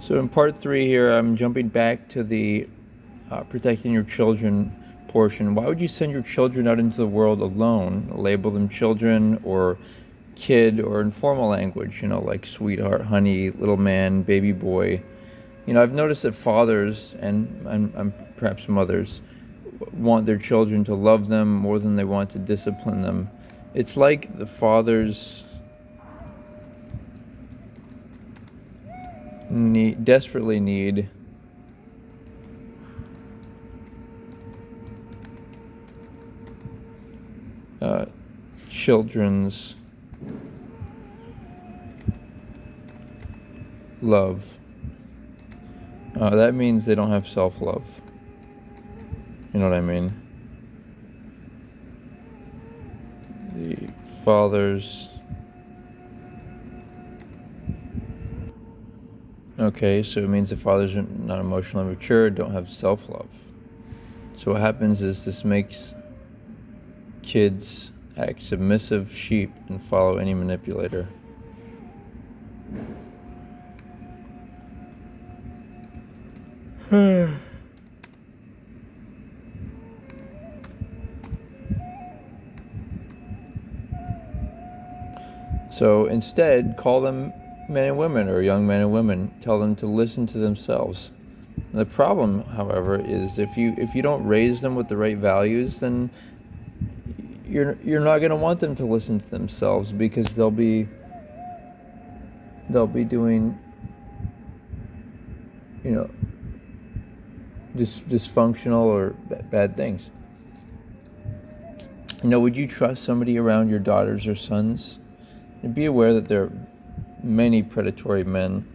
So in part 3 here, I'm jumping back to the protecting your children portion. Why would you send your children out into the world alone? Label them children or kid or informal language, like sweetheart, honey, little man, baby boy. I've noticed that fathers and perhaps mothers want their children to love them more than they want to discipline them. It's like the fathers desperately need children's love. That means they don't have self-love. You know what I mean? The fathers... Okay, so it means the fathers are not emotionally mature, don't have self-love. So what happens is this makes kids act submissive sheep and follow any manipulator. So instead, call them men and women or young men and women. Tell them to listen to themselves. The problem, however, is if you don't raise them with the right values, then you're not going to want them to listen to themselves, because they'll be doing dysfunctional or bad things. Would you trust somebody around your daughters or sons? And be aware that there are many predatory men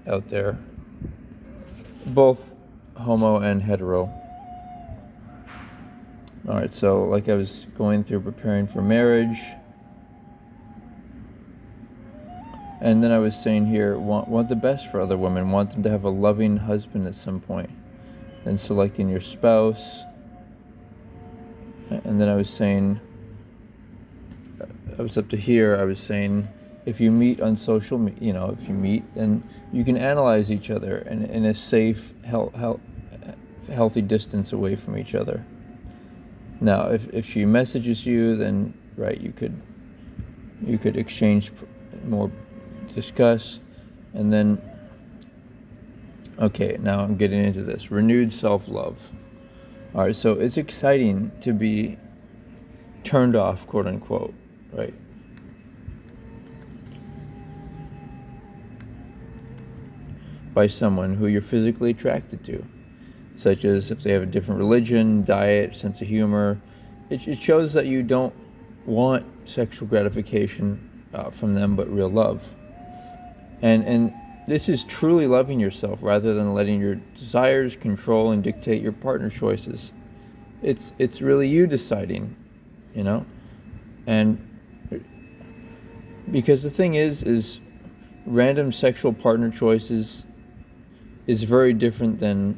out there, both homo and hetero. Alright, so like I was going through preparing for marriage, and then I was saying here, want the best for other women, want them to have a loving husband at some point, then selecting your spouse. And then I was saying, I was up to here, I was saying, if you meet on social media, if you meet, then you can analyze each other in a safe, healthy distance away from each other. Now, if she messages you, then right, you could exchange more, discuss, and then okay, now I'm getting into this renewed self-love. All right, so it's exciting to be turned off, quote unquote, right? By someone who you're physically attracted to, such as if they have a different religion, diet, sense of humor. It shows that you don't want sexual gratification from them, but real love. And this is truly loving yourself rather than letting your desires control and dictate your partner choices. It's really you deciding, and because the thing is random sexual partner choices is very different than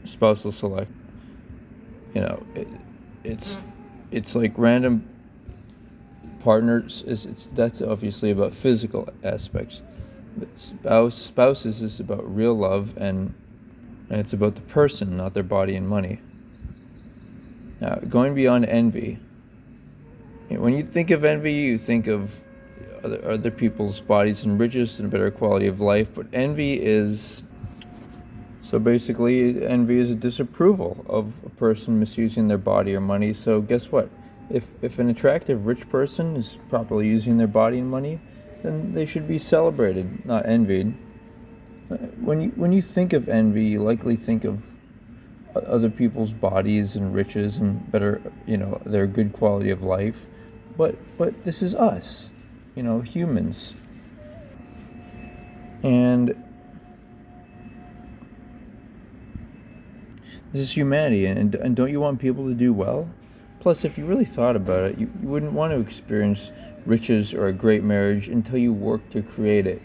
spousal select. It's like random partners that's obviously about physical aspects, but spouses is about real love, and it's about the person, not their body and money. Now, going beyond envy, when you think of envy, you think of other people's bodies and riches and a better quality of life, but envy is... So basically, envy is a disapproval of a person misusing their body or money. So guess what? If an attractive rich person is properly using their body and money, then they should be celebrated, not envied. When you think of envy, you likely think of other people's bodies and riches and better, their good quality of life. But this is us, humans. And this is humanity, and don't you want people to do well? Plus, if you really thought about it, you wouldn't want to experience riches or a great marriage until you work to create it.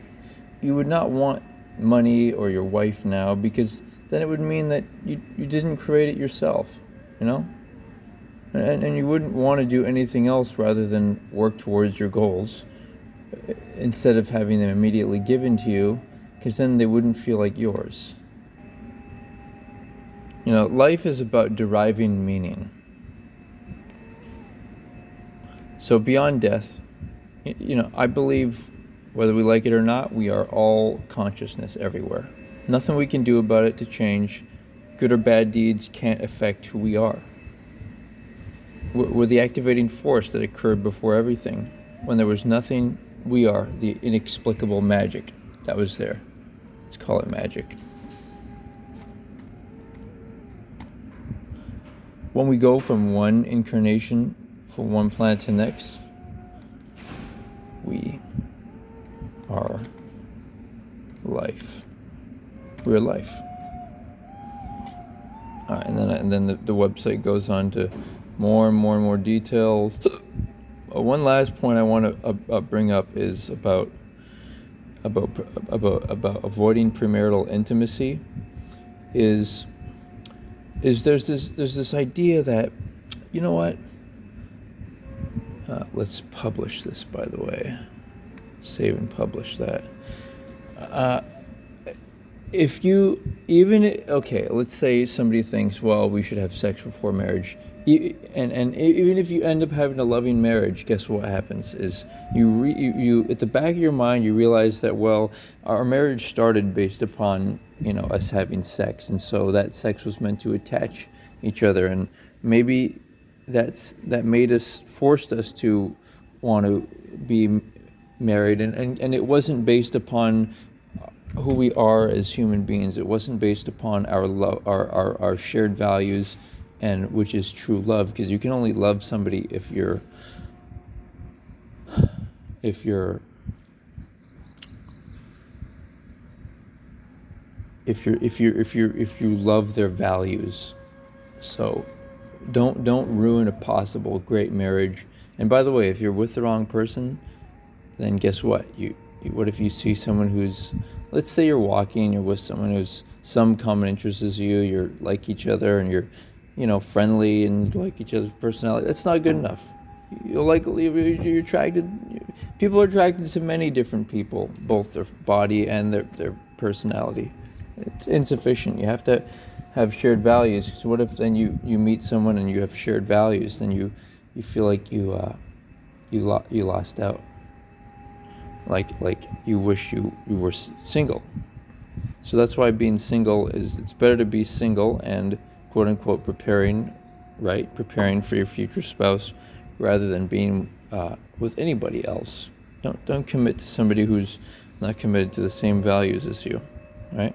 You would not want money or your wife now, because then it would mean that you didn't create it yourself, And you wouldn't want to do anything else rather than work towards your goals, instead of having them immediately given to you, because then they wouldn't feel like yours. Life is about deriving meaning. So beyond death, I believe, whether we like it or not, we are all consciousness everywhere. Nothing we can do about it to change. Good or bad deeds can't affect who we are. We're the activating force that occurred before everything. When there was nothing, we are the inexplicable magic that was there. Let's call it magic. When we go from one incarnation, from one planet to next, we are life. We're life. And then the website goes on to more and more details. One last point I want to bring up is about avoiding premarital intimacy. Is there's this idea that, you know what? Let's publish this, by the way. Save and publish that. Let's say somebody thinks, well, we should have sex before marriage. And even if you end up having a loving marriage, guess what happens is you at the back of your mind, you realize that, well, our marriage started based upon, us having sex. And so that sex was meant to attach each other. And maybe that forced us to want to be married. And it wasn't based upon who we are as human beings. It wasn't based upon our love, our shared values, and which is true love, because you can only love somebody if you love their values. So don't ruin a possible great marriage. And by the way, if you're with the wrong person, then guess what? What if you see someone who's, let's say you're walking, you're with someone who's some common interest as you're like each other, and you're, friendly and like each other's personality. That's not good enough. You're attracted. People are attracted to many different people, both their body and their personality. It's insufficient. You have to have shared values. So what if then you meet someone and you have shared values? Then you feel like you lost out. Like you wish you were single. So that's why being single it's better to be single and quote unquote preparing for your future spouse, rather than being with anybody else. Don't commit to somebody who's not committed to the same values as you, right?